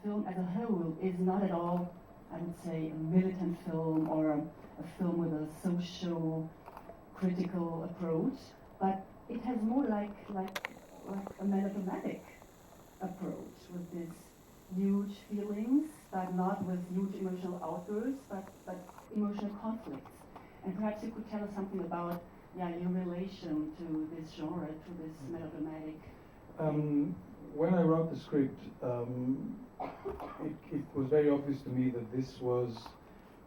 film as a whole is not at all, I would say, a militant film or a film with a socio-critical approach, but it has more like a melodramatic approach with these huge feelings, but not with huge emotional outbursts, but emotional conflicts. And perhaps you could tell us something about your relation to this genre, to this melodramatic. When I wrote the script, it was very obvious to me that this was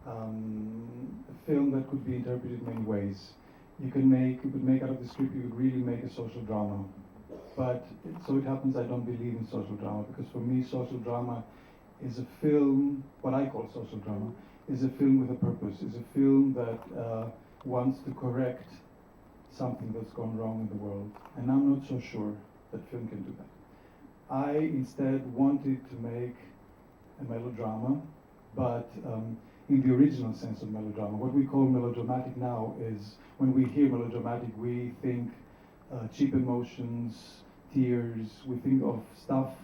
a film that could be interpreted many ways. You could make out of the script, you could really make a social drama. But so it happens I don't believe in social drama, because for me social drama is a film, what I call social drama, is a film with a purpose, is a film that wants to correct something that's gone wrong in the world. And I'm not so sure that film can do that. I instead wanted to make a melodrama, but in the original sense of melodrama. What we call melodramatic now is, when we hear melodramatic, we think cheap emotions, tears, we think of stuff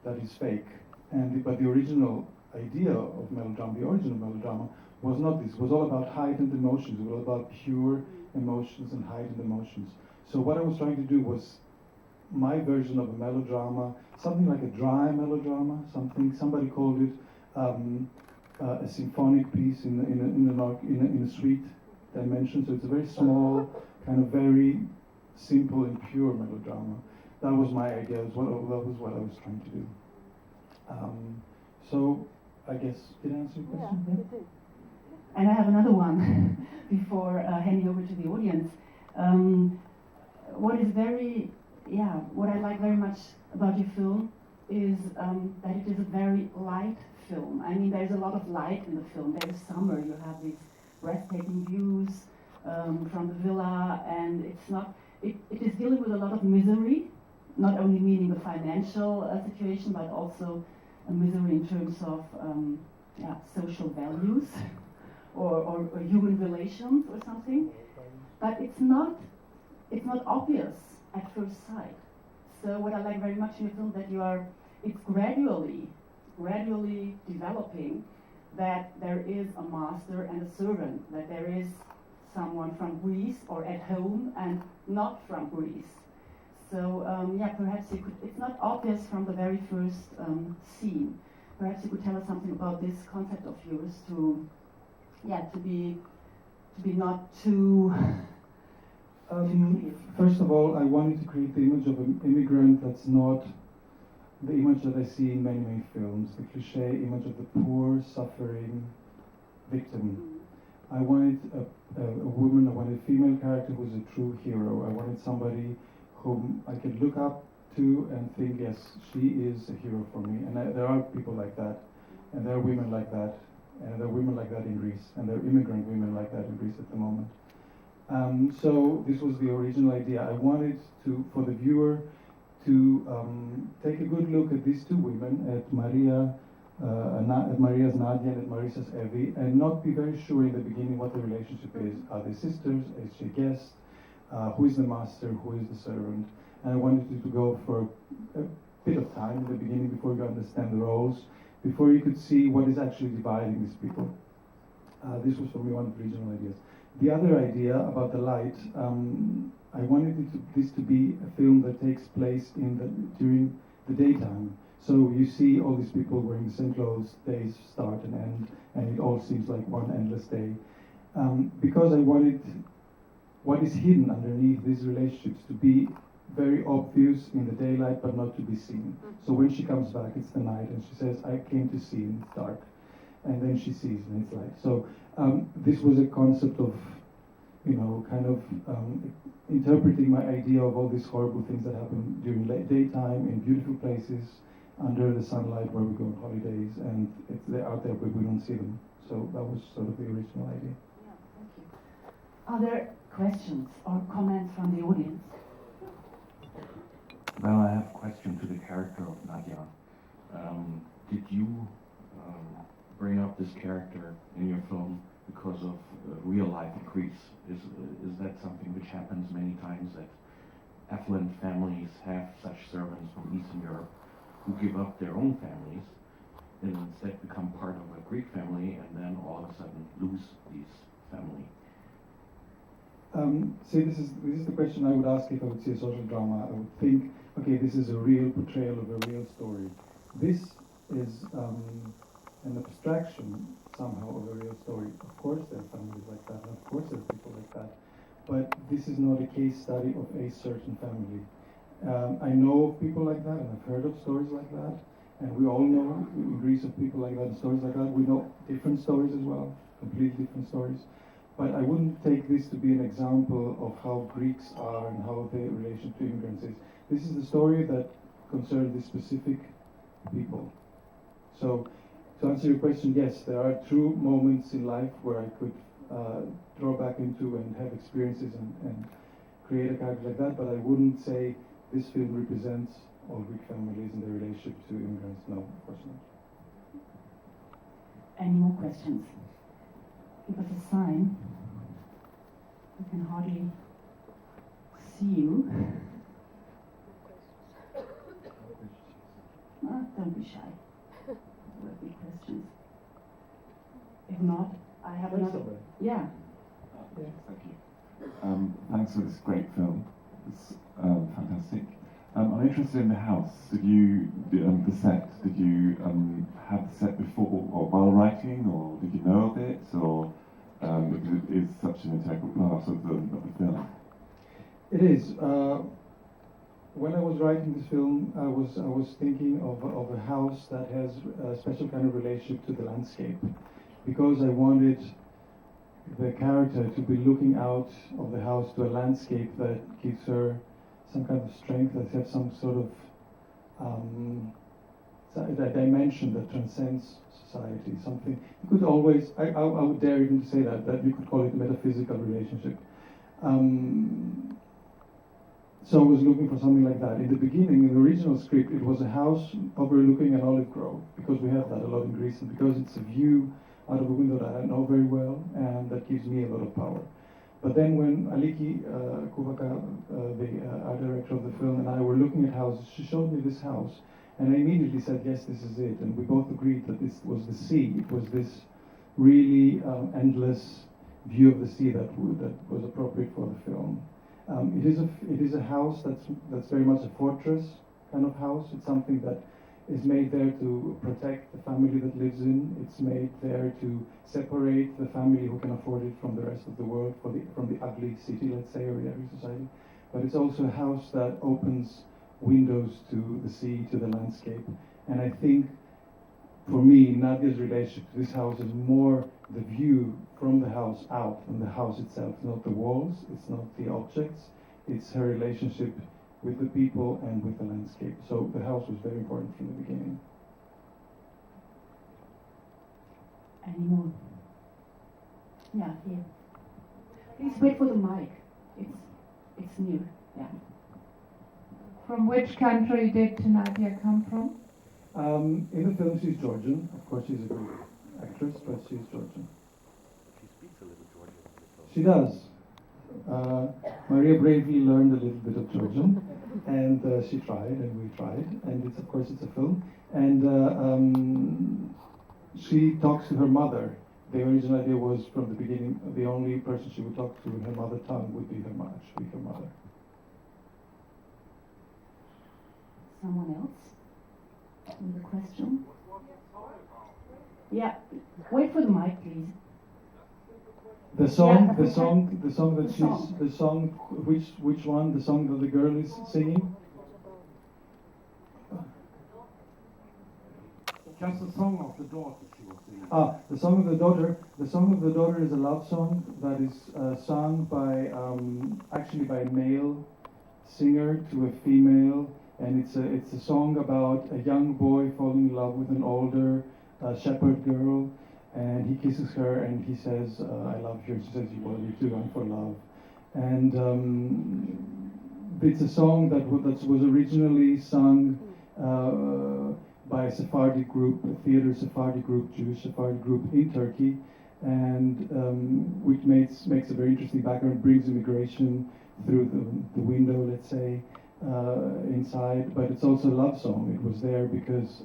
that is fake. But the original idea of melodrama, the original melodrama, was not this. It was all about heightened emotions. It was all about pure emotions and heightened emotions. So what I was trying to do was my version of a melodrama, something like a dry melodrama, somebody called it a symphonic piece in a sweet dimension. So it's a very small, kind of very simple and pure melodrama. That was my idea. That was what I was trying to do. So I guess, did I answer your question? Yeah, you did. And I have another one before handing over to the audience. What I like very much about your film is that it is a very light film. I mean, there's a lot of light in the film. There's summer, you have these breathtaking views from the villa, and it is dealing with a lot of misery, not only meaning the financial situation, but also a misery in terms of social values or human relations or something. But it's not obvious at first sight. So what I like very much in your film that it's gradually developing that there is a master and a servant, that there is someone from Greece or at home and not from Greece. So perhaps you could, it's not obvious from the very first scene. Perhaps you could tell us something about this concept of yours to be not too first of all, I wanted to create the image of an immigrant that's not the image that I see in many, many films, the cliche image of the poor, suffering victim. I wanted a woman, I wanted a female character who's a true hero. I wanted somebody whom I could look up to and think, yes, she is a hero for me. And there are people like that, and there are women like that, and there are women like that in Greece, and there are immigrant women like that in Greece at the moment. So this was the original idea. I wanted for the viewer to take a good look at these two women, at Maria's Nadia and at Marissa's Evi, and not be very sure in the beginning what the relationship is. Are they sisters? Is she a guest? Who is the master? Who is the servant? And I wanted you to go for a bit of time in the beginning before you understand the roles, before you could see what is actually dividing these people. This was for me one of the original ideas. The other idea about the light, I wanted this to be a film that takes place during the daytime. So you see all these people wearing the same clothes, days start and end, and it all seems like one endless day. Because I wanted what is hidden underneath these relationships to be very obvious in the daylight, but not to be seen. So when she comes back, it's the night, and she says, I came to see, and it's dark. And then she sees, and it's light. So this was a concept of, interpreting my idea of all these horrible things that happen during daytime in beautiful places, under the sunlight where we go on holidays, and they're out there, but we don't see them. So that was sort of the original idea. Yeah, thank you. Are there questions or comments from the audience? Well, I have a question to the character of Nadia. Did you bring up this character in your film because of real life in Greece? Is that something which happens many times, that affluent families have such servants from Eastern Europe who give up their own families instead become part of a Greek family and then all of a sudden lose this family? See, this is the question I would ask if I would see a social drama. I would think, okay, this is a real portrayal of a real story. This is an abstraction somehow of a real story. Of course there are families like that, and of course there are people like that, but this is not a case study of a certain family. I know of people like that, and I've heard of stories like that, and we all know in Greece of people like that and stories like that. We know different stories as well, completely different stories. But I wouldn't take this to be an example of how Greeks are and how their relation to immigrants is. This is the story that concerns this specific people. So, to answer your question, yes, there are true moments in life where I could draw back into and have experiences and create a character like that, but I wouldn't say this film represents all Greek families and their relationship to immigrants. No, of course not. Any more questions? Give us a sign. We can hardly see you. Don't be shy. There will be questions. If not, I have another. Yeah. Yes, thank you. Thanks for this great film. It's fantastic. I'm interested in the house. Did you, the set, did you have the set before or while writing, or did you know of it, or because it is such an integral part of the film? It is. When I was writing this film, I was thinking of a house that has a special kind of relationship to the landscape, because I wanted the character to be looking out of the house to a landscape that gives her some kind of strength, that has some sort of a dimension that transcends society. Something you could always, I would dare even to say that you could call it a metaphysical relationship. So I was looking for something like that. In the beginning, in the original script, it was a house overlooking an olive grove, because we have that a lot in Greece, and because it's a view out of a window that I know very well, and that gives me a lot of power. But then when Aliki Kouvaka, the art director of the film, and I were looking at houses, she showed me this house, and I immediately said, yes, this is it. And we both agreed that this was the sea. It was this really endless view of the sea that was appropriate for the film. It is a house that's very much a fortress kind of house. It's something that is made there to protect the family that lives in. It's made there to separate the family who can afford it from the rest of the world, from the ugly city, let's say, or the ugly society. But it's also a house that opens windows to the sea, to the landscape. And I think, for me, Nadia's relationship to this house is more the view from the house out than the house itself. It's not the walls, it's not the objects, it's her relationship with the people and with the landscape. So the house was very important from the beginning. Any more? Yeah, here. Please wait for the mic. It's new. Yeah. From which country did Nadia come from? In the film, she's Georgian. Of course, she's a Greek actress, but she's Georgian. She speaks a little Georgian. She does. Maria bravely learned a little bit of Georgian, and she tried, and we tried, and of course it's a film. And she talks to her mother. The original idea was, from the beginning, the only person she would talk to in her mother tongue would be her mother. Should be her mother. Someone else with a question? Yeah. Wait for the mic, please. The song, Yeah, the song that the she's, song. the song, which one? The song that the girl is singing? Just the song of the daughter she was singing. The song of the daughter. The song of the daughter is a love song that is sung by, actually by a male singer to a female, and it's a song about a young boy falling in love with an older shepherd girl. And he kisses her and he says, I love you. And she says, well, you too, I'm for love. And it's a song that was originally sung by a Sephardi group, a theater Sephardi group, Jewish Sephardi group in Turkey, and which makes a very interesting background, brings immigration through the window, let's say, inside, but it's also a love song. It was there because